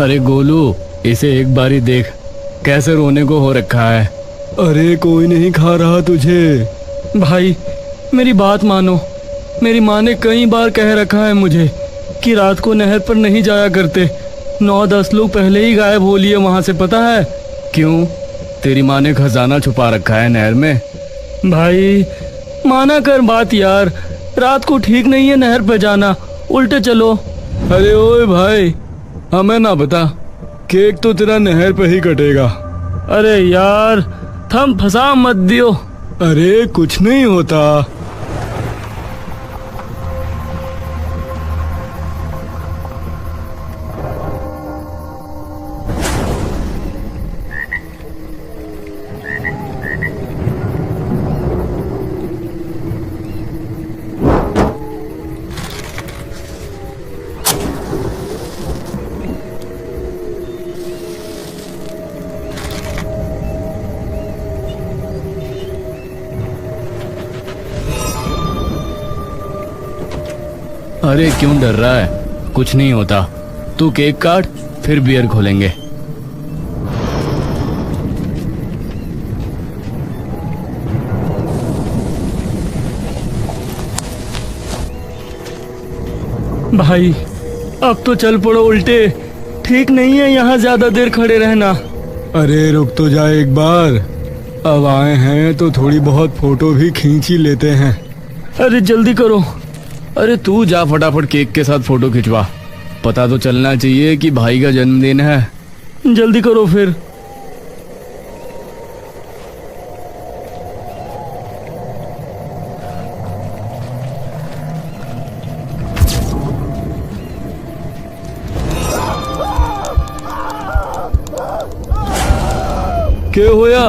अरे गोलू, इसे एक बारी देख, कैसे रोने को हो रखा है। अरे कोई नहीं खा रहा तुझे। भाई मेरी बात मानो, मेरी माँ ने कई बार कह रखा है मुझे कि रात को नहर पर नहीं जाया करते। 9-10 लोग पहले ही गायब हो लिए वहां से, पता है क्यों? तेरी माँ ने खजाना छुपा रखा है नहर में। भाई माना कर बात यार, रात को ठीक नहीं है नहर पे जाना, उल्टे चलो। अरे ओए भाई, हमें ना बता, केक तो तेरा नहर पे ही कटेगा। अरे यार थम, फंसा मत दियो। अरे कुछ नहीं होता। अरे क्यों डर रहा है? कुछ नहीं होता, तू केक काट, फिर बियर खोलेंगे। भाई अब तो चल पड़ो उल्टे, ठीक नहीं है यहाँ ज्यादा देर खड़े रहना। अरे रुक तो जा एक बार, अब आए हैं तो थोड़ी बहुत फोटो भी खींच ही लेते हैं। अरे जल्दी करो। अरे तू जा फटाफट केक के साथ फोटो खिंचवा, पता तो चलना चाहिए कि भाई का जन्मदिन है। जल्दी करो फिर। क्या होया?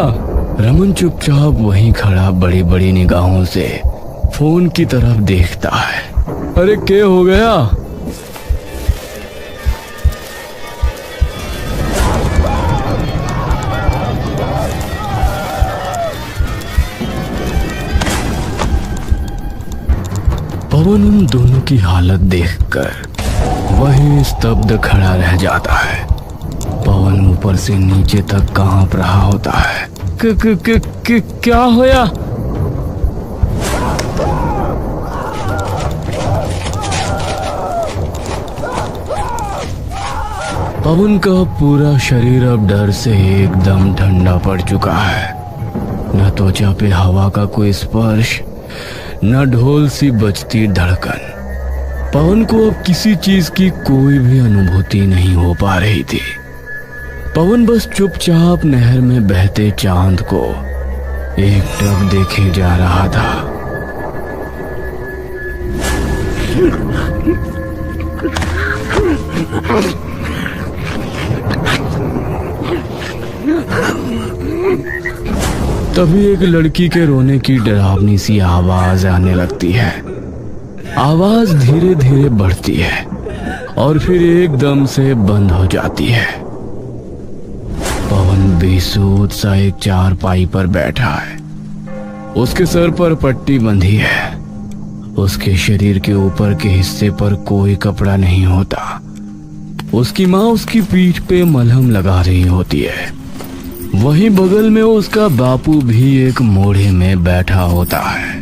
रमन चुपचाप वहीं खड़ा बड़ी बड़ी निगाहों से फोन की तरफ देखता है। अरे क्या हो गया? पवन उन दोनों की हालत देखकर वहीं स्तब्ध खड़ा रह जाता है। पवन ऊपर से नीचे तक कांप रहा होता है। क्या होया? पवन का पूरा शरीर अब डर से एकदम ठंडा पड़ चुका है। न त्वचा पे हवा का कोई स्पर्श, न ढोल सी बजती धड़कन। पवन को अब किसी चीज की कोई भी अनुभूति नहीं हो पा रही थी। पवन बस चुपचाप नहर में बहते चांद को एकटक देखे जा रहा था। तभी एक लड़की के रोने की डरावनी सी आवाज आने लगती है। आवाज धीरे धीरे बढ़ती है और फिर एकदम से बंद हो जाती है। पवन बेसुध सा एक चारपाई पर बैठा है। उसके सर पर पट्टी बंधी है। उसके शरीर के ऊपर के हिस्से पर कोई कपड़ा नहीं होता। उसकी माँ उसकी पीठ पे मलहम लगा रही होती है। वहीं बगल में उसका बापू भी एक मोढ़े में बैठा होता है।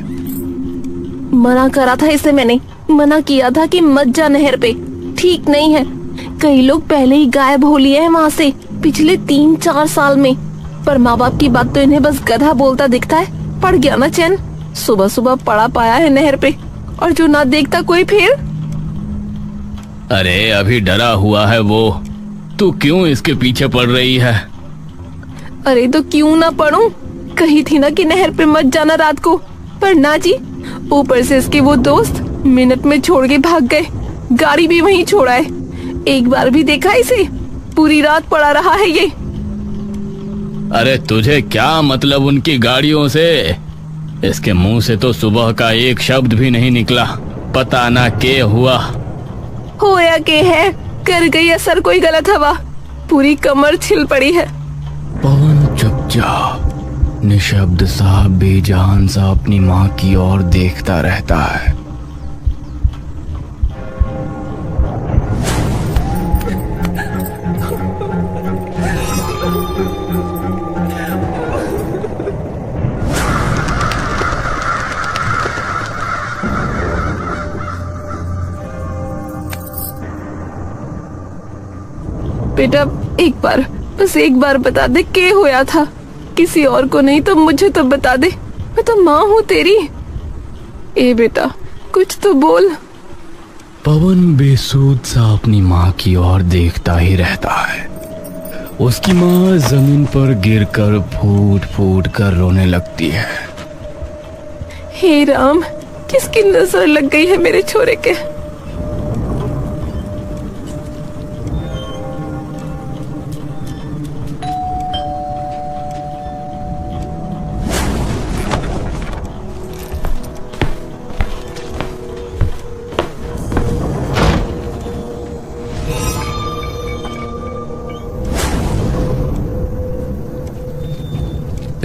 मना करा था इसे मैंने, मना किया था कि मत जा नहर पे, ठीक नहीं है। कई लोग पहले ही गायब हो लिए हैं वहाँ से पिछले 3-4 साल में। पर माँ बाप की बात तो इन्हें बस गधा बोलता दिखता है। पड़ गया ना चैन, सुबह सुबह पड़ा पाया है नहर पे, और जो ना देखता कोई फिर। अरे अभी डरा हुआ है वो, तू क्यों इसके पीछे पड़ रही है? अरे तो क्यों ना पढ़ूं? कही थी ना कि नहर पे मत जाना रात को, पर ना जी। ऊपर से इसके वो दोस्त मिनट में छोड़ के भाग गए, गाड़ी भी वहीं छोड़ा है। एक बार भी देखा इसे? पूरी रात पड़ा रहा है ये। अरे तुझे क्या मतलब उनकी गाड़ियों से? इसके मुंह से तो सुबह का एक शब्द भी नहीं निकला। पता ना क्या हुआ। होया के है, कर गई असर कोई गलत हवा, पूरी कमर छिल पड़ी है। पवन चुपचाप निशब्द सा बेजान सा अपनी माँ की ओर देखता रहता है। बेटा एक बार, बस एक बार बता दे क्या होया था। किसी और को नहीं तो मुझे तो बता दे, मैं तो माँ हूँ तेरी। ए बेटा कुछ तो बोल। पवन बेसुध सा अपनी माँ की ओर देखता ही रहता है। उसकी माँ जमीन पर गिरकर फूट फूट कर रोने लगती है। हे राम, किसकी नजर लग गई है मेरे छोरे के।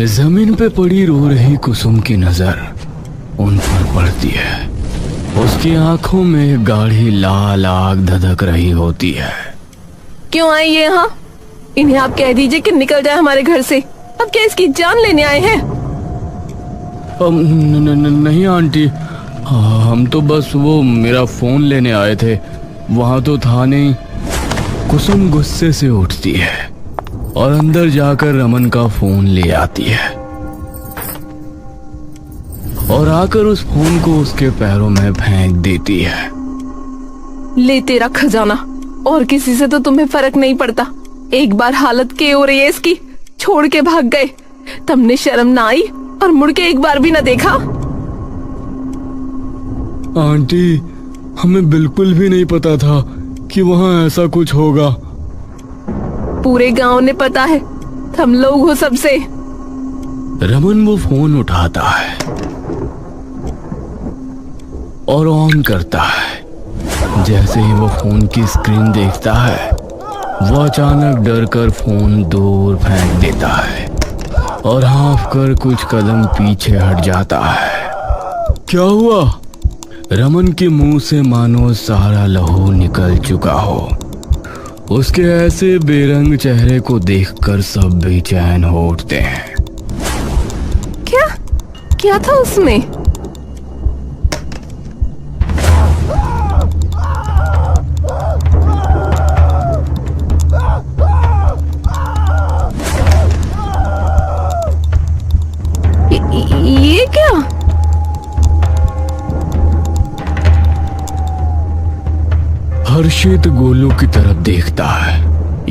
जमीन पे पड़ी रो रही कुसुम की नजर उन पर पड़ती है। उसकी आंखों में गाढ़ी लाल आग धधक रही होती है। क्यों आए ये यहाँ? इन्हें आप कह दीजिए कि निकल जाए हमारे घर से। अब क्या इसकी जान लेने आए हैं? नहीं आंटी, हम तो बस वो मेरा फोन लेने आए थे, वहां तो था नहीं। कुसुम गुस्से से उठती है और अंदर जाकर रमन का फोन ले आती है और आकर उस फोन को उसके पैरों में फेंक देती है। ले तेरा खजाना, और किसी से तो तुम्हें फर्क नहीं पड़ता। एक बार हालत के हो रही है इसकी, छोड़ के भाग गए। तुमने शर्म ना आई और मुड़ के एक बार भी ना देखा। आंटी, हमें बिल्कुल भी नहीं पता था कि वहां ऐसा कुछ होगा। पूरे गांव ने पता है, तुम लोग हो सबसे। रमन वो फोन उठाता है और ऑन करता है। जैसे ही वो फोन की स्क्रीन देखता है, वो अचानक डर कर फोन दूर फेंक देता है और हाँफ कर कुछ कदम पीछे हट जाता है। क्या हुआ? रमन के मुंह से मानो सारा लहू निकल चुका हो। उसके ऐसे बेरंग चेहरे को देखकर सब बेचैन हो उठते हैं। क्या क्या था उसमें? ये क्या? हर्षित गोलू की तरफ देखता है।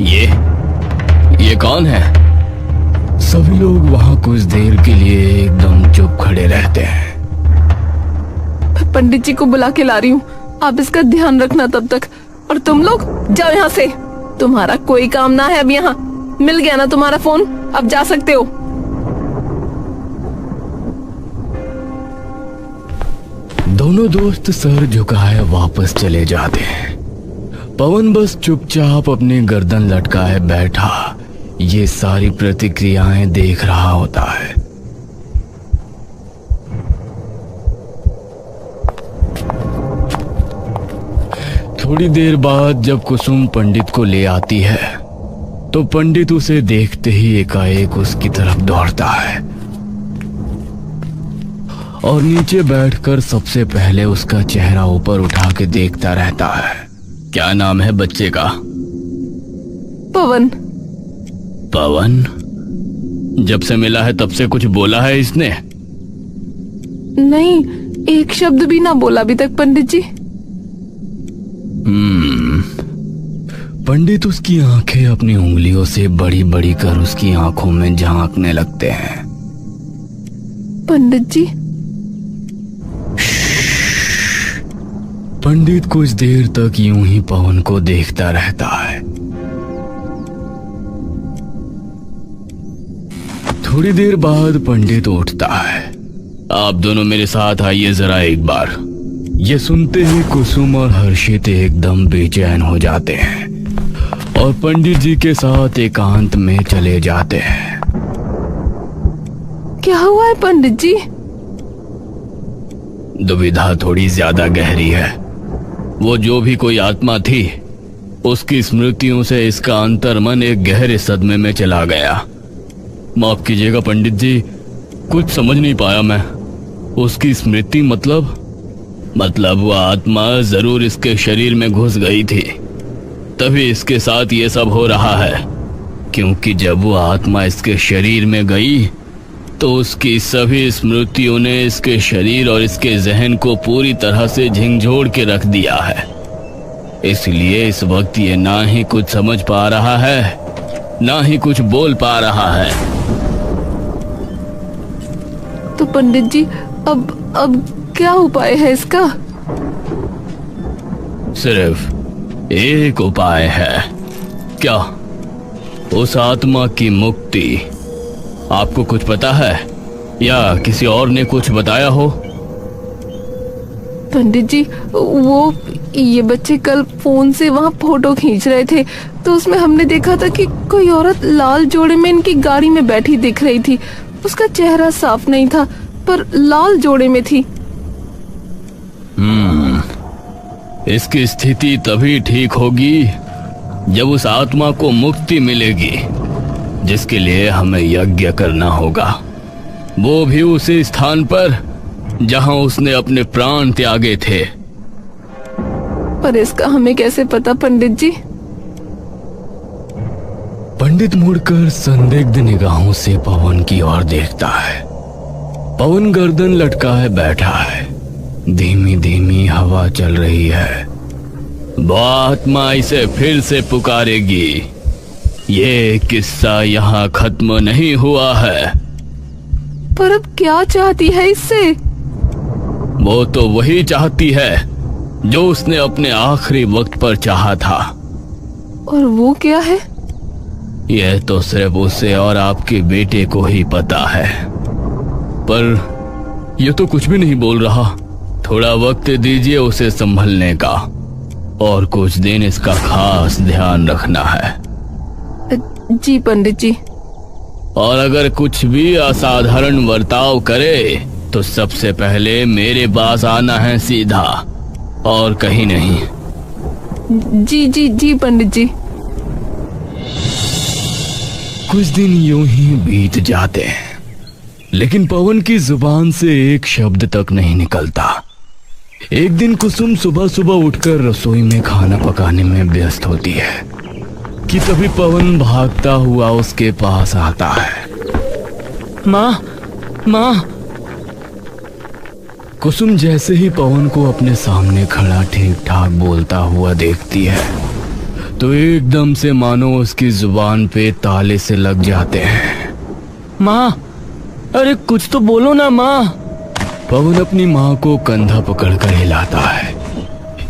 ये कौन है? सभी लोग वहां कुछ देर के लिए एकदम चुप खड़े रहते हैं। पंडित जी को बुला के ला रही हूँ, आप इसका ध्यान रखना तब तक। और तुम लोग जाओ यहाँ से, तुम्हारा कोई काम ना है अब यहाँ। मिल गया ना तुम्हारा फोन, अब जा सकते हो। दोनों दोस्त सर झुकाए वापस चले जाते हैं। पवन बस चुपचाप अपनी गर्दन लटकाए बैठा ये सारी प्रतिक्रियाएं देख रहा होता है। थोड़ी देर बाद जब कुसुम पंडित को ले आती है, तो पंडित उसे देखते ही एकाएक उसकी तरफ दौड़ता है और नीचे बैठकर सबसे पहले उसका चेहरा ऊपर उठा के देखता रहता है। क्या नाम है बच्चे का? पवन। पवन? जब से मिला है तब से कुछ बोला है इसने? नहीं, एक शब्द भी ना बोला अभी तक पंडित जी। पंडित उसकी आंखें अपनी उंगलियों से बड़ी बड़ी कर उसकी आंखों में झांकने लगते हैं। पंडित जी। पंडित कुछ देर तक यूं ही पवन को देखता रहता है। थोड़ी देर बाद पंडित उठता है। आप दोनों मेरे साथ आइए जरा एक बार। ये सुनते ही कुसुम और हर्षित एकदम बेचैन हो जाते हैं और पंडित जी के साथ एकांत में चले जाते हैं। क्या हुआ है पंडित जी? दुविधा थोड़ी ज्यादा गहरी है। वो जो भी कोई आत्मा थी, उसकी स्मृतियों से इसका अंतर्मन एक गहरे सदमे में चला गया। माफ कीजिएगा पंडित जी, कुछ समझ नहीं पाया मैं। उसकी स्मृति मतलब वो आत्मा जरूर इसके शरीर में घुस गई थी। तभी इसके साथ ये सब हो रहा है। क्योंकि जब वो आत्मा इसके शरीर में गई तो उसकी सभी स्मृतियों ने इसके शरीर और इसके जहन को पूरी तरह से झिंझोड़ के रख दिया है। इसलिए इस वक्त ये ना ही कुछ समझ पा रहा है, ना ही कुछ बोल पा रहा है। तो पंडित जी, अब क्या उपाय है इसका? सिर्फ एक उपाय है। क्या? उस आत्मा की मुक्ति। आपको कुछ पता है या किसी और ने कुछ बताया हो? पंडित जी, वो ये बच्चे कल फोन से वहाँ फोटो खींच रहे थे, तो उसमें हमने देखा था कि कोई औरत लाल जोड़े में इनकी गाड़ी में बैठी दिख रही थी। उसका चेहरा साफ नहीं था, पर लाल जोड़े में थी। इसकी स्थिति तभी ठीक होगी जब उस आत्मा को मुक्ति मिलेगी, जिसके लिए हमें यज्ञ करना होगा। वो भी उसी स्थान पर जहां उसने अपने प्राण त्यागे थे। पर इसका हमें कैसे पता पंडित जी? पंडित मुड़कर संदिग्ध निगाहों से पवन की ओर देखता है। पवन गर्दन लटकाए बैठा है। धीमी धीमी हवा चल रही है। वो आत्मा इसे फिर से पुकारेगी। ये किस्सा यहाँ खत्म नहीं हुआ है। पर अब क्या चाहती है इससे? वो तो वही चाहती है जो उसने अपने आखिरी वक्त पर चाहा था। और वो क्या है? यह तो सिर्फ उसे और आपके बेटे को ही पता है। पर यह तो कुछ भी नहीं बोल रहा। थोड़ा वक्त दीजिए उसे संभलने का, और कुछ दिन इसका खास ध्यान रखना है। जी पंडित जी। और अगर कुछ भी असाधारण बर्ताव करे तो सबसे पहले मेरे पास आना है सीधा, और कहीं नहीं। जी जी जी पंडित जी। कुछ दिन यूं ही बीत जाते हैं, लेकिन पवन की जुबान से एक शब्द तक नहीं निकलता। एक दिन कुसुम सुबह सुबह उठकर रसोई में खाना पकाने में व्यस्त होती है कि तभी पवन भागता हुआ उसके पास आता है। माँ, माँ। कुसुम जैसे ही पवन को अपने सामने खड़ा ठीक ठाक बोलता हुआ देखती है तो एकदम से मानो उसकी जुबान पे ताले से लग जाते हैं। माँ, अरे कुछ तो बोलो ना माँ। पवन अपनी माँ को कंधा पकड़कर हिलाता है।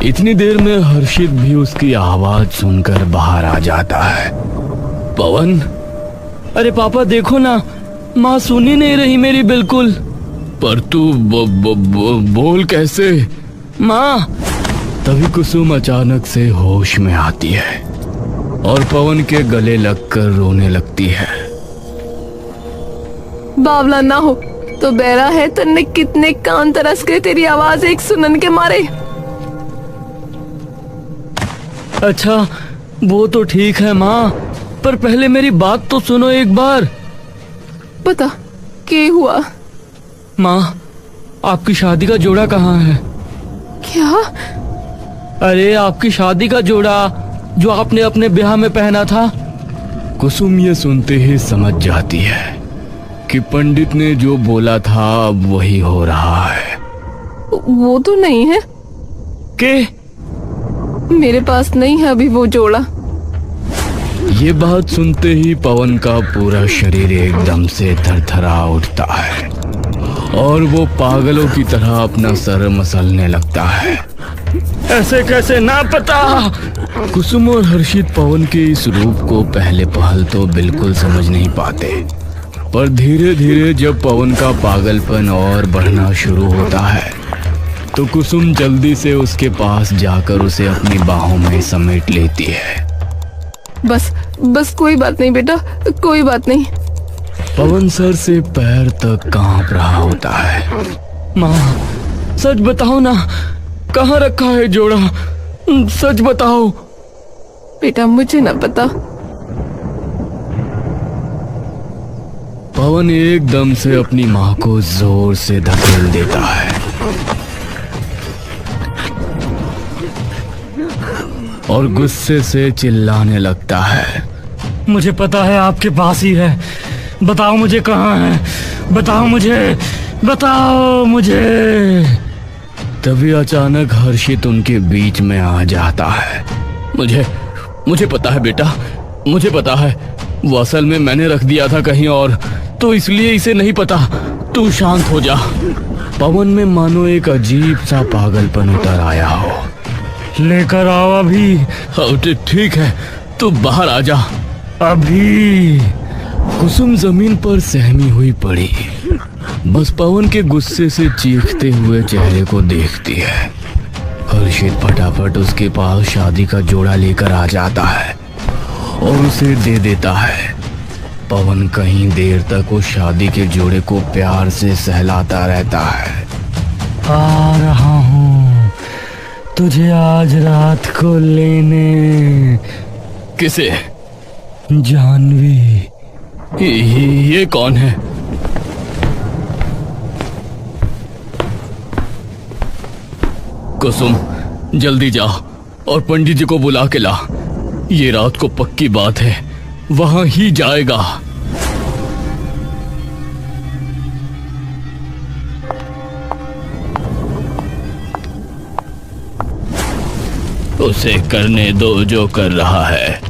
इतनी देर में हर्षित भी उसकी आवाज सुनकर बाहर आ जाता है। पवन, अरे पापा देखो ना, माँ सुन ही नहीं रही मेरी बिल्कुल। पर तू बोल कैसे? माँ। तभी कुसुम अचानक से होश में आती है और पवन के गले लगकर रोने लगती है। बावला ना हो तो बहरा है, तन्ने कितने कान तरस गए तेरी आवाज एक सुनन के मारे। अच्छा वो तो ठीक है माँ, पर पहले मेरी बात तो सुनो एक बार। बता क्या हुआ? माँ, आपकी शादी का जोड़ा कहाँ है? क्या? अरे आपकी शादी का जोड़ा जो आपने अपने ब्याह में पहना था। कुसुम ये सुनते ही समझ जाती है कि पंडित ने जो बोला था अब वही हो रहा है। वो तो नहीं है। के? मेरे पास नहीं है अभी वो जोड़ा। ये बात सुनते ही पवन का पूरा शरीर एकदम से थरथरा उठता है और वो पागलों की तरह अपना सर मसलने लगता है। ऐसे कैसे ना पता? कुसुम और हर्षित पवन के इस रूप को पहले पहल तो बिल्कुल समझ नहीं पाते, पर धीरे धीरे जब पवन का पागलपन और बढ़ना शुरू होता है तो कुसुम जल्दी से उसके पास जाकर उसे अपनी बाहों में समेट लेती है। बस बस कोई बात नहीं बेटा, कोई बात नहीं। पवन सर से पैर तक कांप रहा होता है। माँ सच बताओ ना, कहाँ रखा है जोड़ा? सच बताओ। बेटा मुझे ना पता। पवन एकदम से अपनी माँ को जोर से धकेल देता है। और गुस्से से चिल्लाने लगता है। मुझे पता है आपके पास ही है, बताओ मुझे कहाँ है, बताओ मुझे। तभी अचानक हर्षित उनके बीच में आ जाता है। मुझे पता है बेटा, मुझे पता है, वो असल में मैंने रख दिया था कहीं और, तो इसलिए इसे नहीं पता। तू शांत हो जा। पवन में मानो एक अजीब सा पागलपन उतर आया हो। लेकर आओ अभी। ठीक है, तू बाहर आ जा अभी। कुसुम जमीन पर सहमी हुई पड़ी, बस पवन के गुस्से से चीखते हुए चेहरे को देखती है। हर्षित फटाफट उसके पास शादी का जोड़ा लेकर आ जाता है और उसे दे देता है। पवन कहीं देर तक उस शादी के जोड़े को प्यार से सहलाता रहता है। आ रहा हूँ तुझे आज रात को लेने। किसे? जानवी। ये कौन है? कुसुम, जल्दी जा और पंडित जी को बुला के ला। ये रात को पक्की बात है, वहां ही जाएगा। उसे करने दो जो कर रहा है,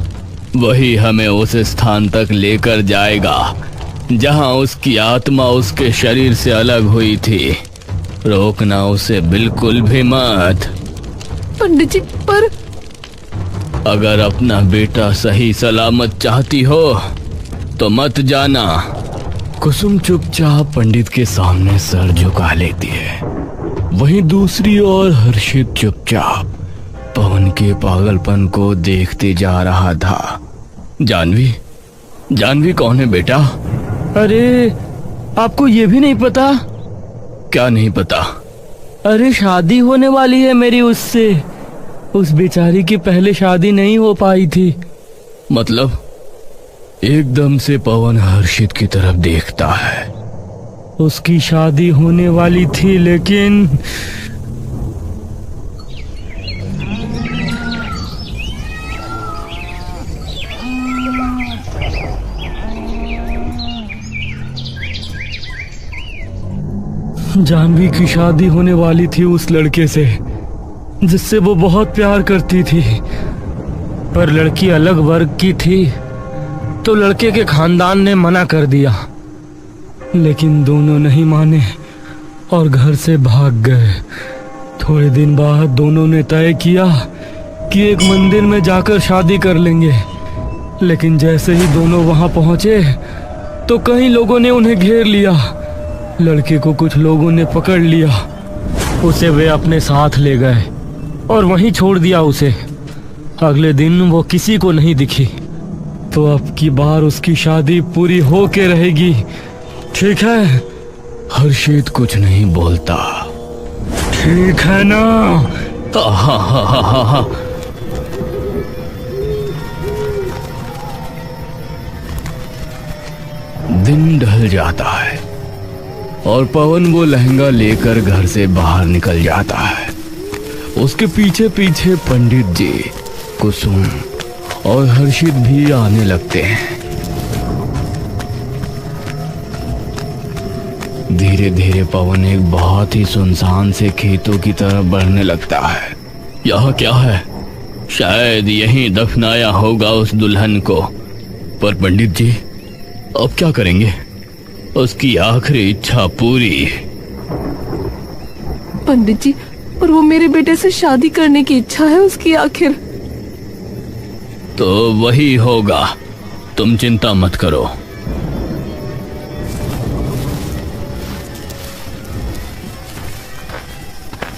वही हमें उस स्थान तक लेकर जाएगा जहां उसकी आत्मा उसके शरीर से अलग हुई थी। रोकना उसे बिल्कुल भी मत। पंडित जी, पर अगर अपना बेटा सही सलामत चाहती हो तो मत जाना। कुसुम चुपचाप पंडित के सामने सर झुका लेती है। वहीं दूसरी ओर हर्षित चुपचाप पवन के पागलपन को देखते जा रहा था। जानवी कौन है बेटा? अरे आपको ये भी नहीं पता? क्या नहीं पता? अरे शादी होने वाली है मेरी उससे। उस बेचारी की पहले शादी नहीं हो पाई थी। मतलब? एकदम से पवन हर्षित की तरफ देखता है। उसकी शादी होने वाली थी, लेकिन जानवी की शादी होने वाली थी उस लड़के से जिससे वो बहुत प्यार करती थी, पर लड़की अलग वर्ग की थी तो लड़के के खानदान ने मना कर दिया। लेकिन दोनों नहीं माने और घर से भाग गए। थोड़े दिन बाद दोनों ने तय किया कि एक मंदिर में जाकर शादी कर लेंगे, लेकिन जैसे ही दोनों वहां पहुंचे तो कई लोगों ने उन्हें घेर लिया। लड़के को कुछ लोगों ने पकड़ लिया, उसे वे अपने साथ ले गए और वहीं छोड़ दिया उसे। अगले दिन वो किसी को नहीं दिखी। तो अब की बार उसकी शादी पूरी हो के रहेगी, ठीक है? हर्षित कुछ नहीं बोलता। ठीक है ना? हा। दिन ढल जाता है और पवन वो लहंगा लेकर घर से बाहर निकल जाता है। उसके पीछे पीछे पंडित जी, कुसुम और हर्षित भी आने लगते हैं। धीरे धीरे पवन एक बहुत ही सुनसान से खेतों की तरफ बढ़ने लगता है। यहाँ क्या है? शायद यहीं दफनाया होगा उस दुल्हन को। पर पंडित जी, अब क्या करेंगे? उसकी आखिरी इच्छा पूरी। पंडित जी, पर वो मेरे बेटे से शादी करने की इच्छा है उसकी आखिर। तो वही होगा, तुम चिंता मत करो।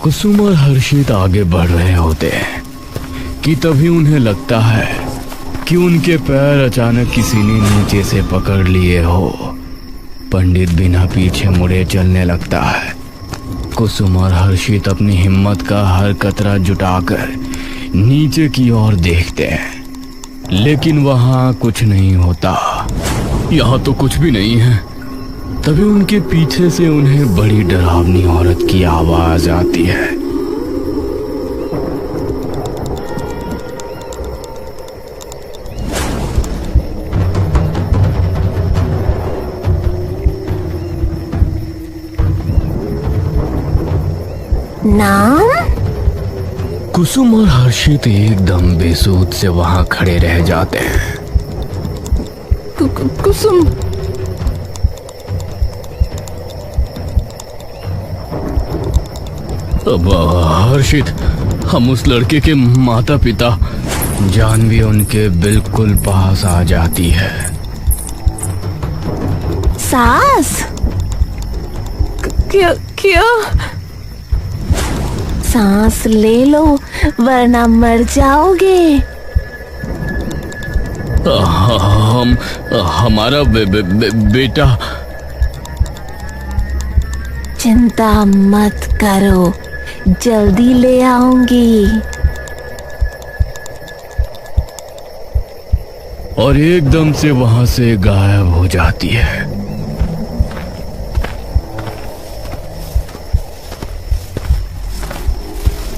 कुसुम और हर्षित आगे बढ़ रहे होते हैं कि तभी उन्हें लगता है कि उनके पैर अचानक किसी ने नीचे से पकड़ लिए हो। पंडित बिना पीछे मुड़े चलने लगता है। कुसुम और हर्षित अपनी हिम्मत का हर कतरा जुटाकर नीचे की ओर देखते हैं, लेकिन वहां कुछ नहीं होता। यहाँ तो कुछ भी नहीं है। तभी उनके पीछे से उन्हें बड़ी डरावनी औरत की आवाज आती है। नाम? कुसुम और हर्षित एकदम बेसुध से वहां खड़े रह जाते हैं। कुसुम। अब हर्षित, हम उस लड़के के माता पिता। जानवी उनके बिल्कुल पास आ जाती है। सास? क्या क्या? सांस ले लो वरना मर जाओगे। हमारा बेटा। चिंता मत करो, जल्दी ले आऊंगी। और एकदम से वहां से गायब हो जाती है।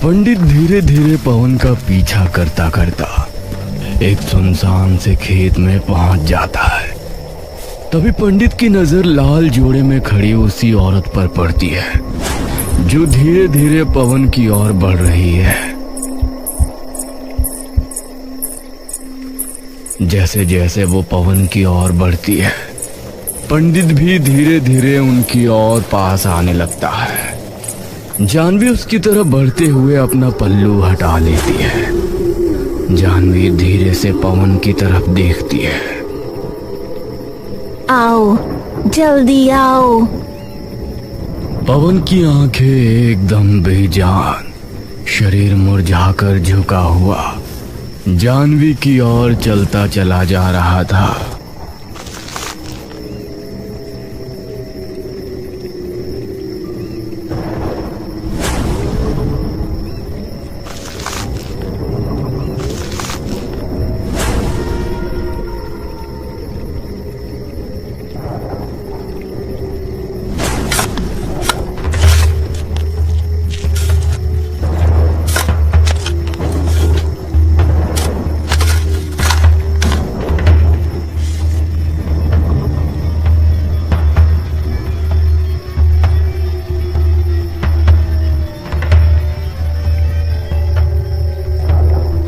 पंडित धीरे धीरे पवन का पीछा करता करता एक सुनसान से खेत में पहुंच जाता है। तभी पंडित की नजर लाल जोड़े में खड़ी उसी औरत पर पड़ती है जो धीरे धीरे पवन की ओर बढ़ रही है। जैसे जैसे वो पवन की ओर बढ़ती है, पंडित भी धीरे धीरे उनकी ओर पास आने लगता है। जानवी उसकी तरफ बढ़ते हुए अपना पल्लू हटा लेती है। जानवी धीरे से पवन की तरफ देखती है। आओ, जल्दी आओ। पवन की आंखें एकदम बेजान, शरीर मुरझाकर झुका हुआ जानवी की ओर चलता चला जा रहा था।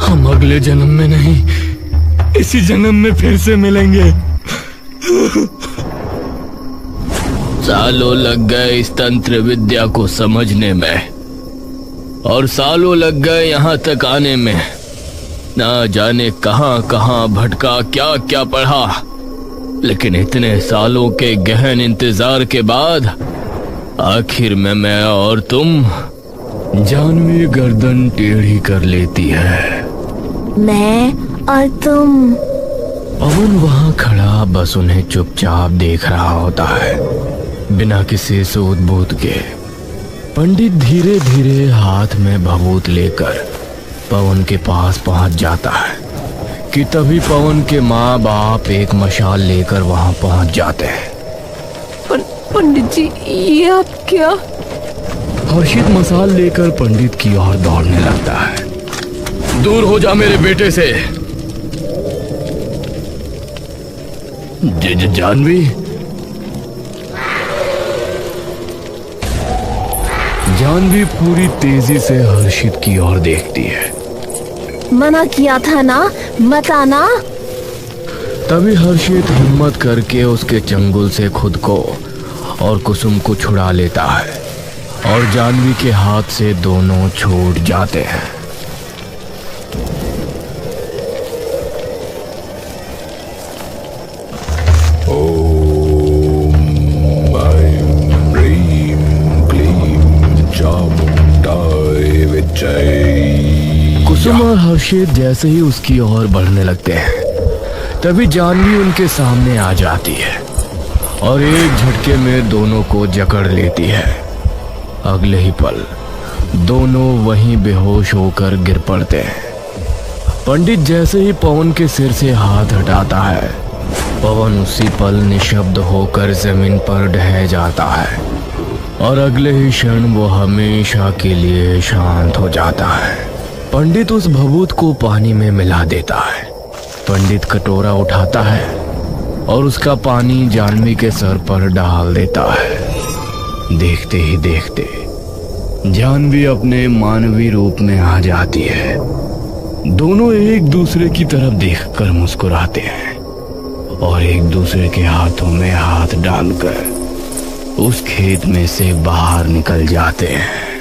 हम अगले जन्म में नहीं, इसी जन्म में फिर से मिलेंगे। सालों लग गए इस तंत्र विद्या को समझने में, और सालों लग गए यहाँ तक आने में। ना जाने कहाँ कहाँ भटका, क्या क्या पढ़ा, लेकिन इतने सालों के गहन इंतजार के बाद आखिर में मैं और तुम। जानवी गर्दन टेढ़ी कर लेती है। मैं और तुम? पवन वहां खड़ा बस उन्हें चुपचाप देख रहा होता है, बिना किसी सूद बूद के। पंडित धीरे धीरे हाथ में भभूत लेकर पवन के पास पहुंच जाता है कि तभी पवन के माँ बाप एक मशाल लेकर वहां पहुंच जाते हैं। पंडित जी, ये आप क्या? हर्षित मसाल लेकर पंडित की ओर दौड़ने लगता है। दूर हो जा मेरे बेटे से। जानवी। जानवी पूरी तेजी से हर्षित की ओर देखती है। मना किया था ना, मत आना। तभी हर्षित हिम्मत करके उसके चंगुल से खुद को और कुसुम को छुड़ा लेता है और जानवी के हाथ से दोनों छूट जाते हैं। कुसुम और हर्षित जैसे ही उसकी ओर बढ़ने लगते हैं, तभी जानवी उनके सामने आ जाती है और एक झटके में दोनों को जकड़ लेती है। अगले ही पल दोनों वहीं बेहोश होकर गिर पड़ते हैं। पंडित जैसे ही पवन के सिर से हाथ हटाता है, पवन उसी पल निशब्द होकर जमीन पर ढह जाता है और अगले ही क्षण वो हमेशा के लिए शांत हो जाता है। पंडित उस भभूत को पानी में मिला देता है। पंडित कटोरा उठाता है और उसका पानी जानवी के सर पर डाल देता है। देखते ही देखते जानवी अपने मानवीय रूप में आ जाती है। दोनों एक दूसरे की तरफ देखकर मुस्कुराते हैं और एक दूसरे के हाथों में हाथ डालकर उस खेत में से बाहर निकल जाते हैं।